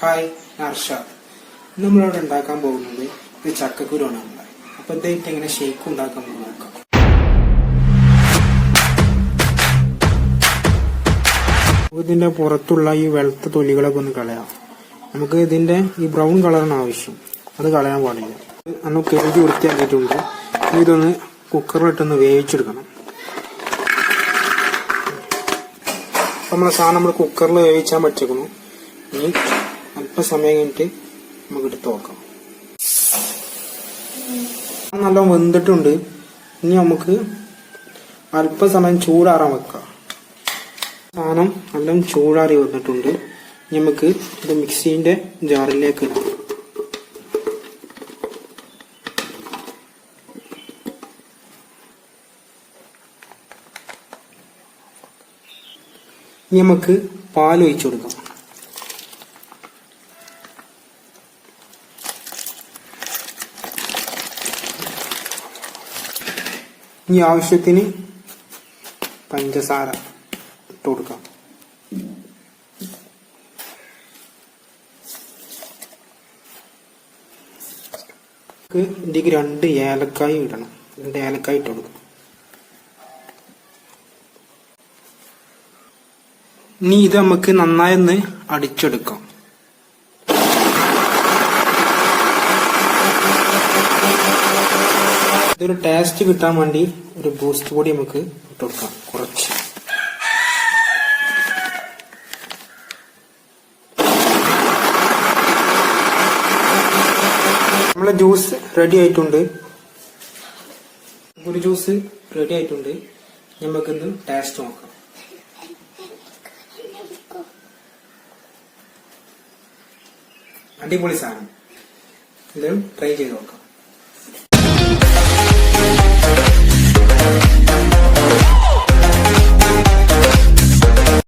Hi Arshad. നമ്മളിവിടെ ഉണ്ടാക്കാൻ പോകുന്നത് ഇത് ചക്കക്കുരുവാണ്. അപ്പൊ ഇതായിട്ട് എങ്ങനെ ഷേക്ക് ഉണ്ടാക്കാൻ നോക്കാം. ഇതിന്റെ പുറത്തുള്ള ഈ വെളുത്ത തൊലികളൊക്കെ ഒന്ന് കളയാം. നമുക്ക് ഇതിന്റെ ഈ ബ്രൗൺ കളറാണ് ആവശ്യം, അത് കളയാൻ പാടില്ല. അന്ന് കഴുകി വൃത്തിയാക്കിയിട്ടുണ്ട്. ഇതൊന്ന് കുക്കറിലിട്ടൊന്ന് വേവിച്ചെടുക്കണം. നമ്മളെ സാധനം നമ്മൾ കുക്കറിൽ വേവിച്ചാൻ പറ്റിക്കണം. ഇനി അല്പസമയം കഴിഞ്ഞിട്ട് നമുക്ക് എടുത്ത് നോക്കാം. നല്ല വെന്തിട്ടുണ്ട്. ഇനി നമുക്ക് അല്പസമയം ചൂടാറാൻ വെക്കാം. സാധനം നല്ല ചൂടാറി വന്നിട്ടുണ്ട്. ഇനി നമുക്ക് ഇത് മിക്സിന്റെ ജാറിലേക്ക് ഇടാം. ഇനി നമുക്ക് പാൽ ഒഴിച്ചു കൊടുക്കാം. ഇനി ആവശ്യത്തിന് പഞ്ചസാര ഇട്ട് കൊടുക്കാം. ഇതിലേക്ക് 2 ഏലക്കായ ഇടണം. 2 ഏലക്കായ ഇട്ട് കൊടുക്കാം. ഇനി ഇത് നമുക്ക് നന്നായി ഒന്ന് അടിച്ചെടുക്കാം. ഇതൊരു ടേസ്റ്റ് കിട്ടാൻ വേണ്ടി ഒരു ബൂസ്റ്റ് പൊടി നമുക്ക് ഇട്ട് കൊടുക്കാം കുറച്ച്. നമ്മളെ ജ്യൂസ് റെഡി ആയിട്ടുണ്ട്. ഒരു ജ്യൂസ് റെഡി ആയിട്ടുണ്ട്. നമുക്കിന്ന് ടേസ്റ്റ് നോക്കാം. അടിപൊളി സാധനം. എല്ലാവരും ട്രൈ ചെയ്ത് നോക്കാം.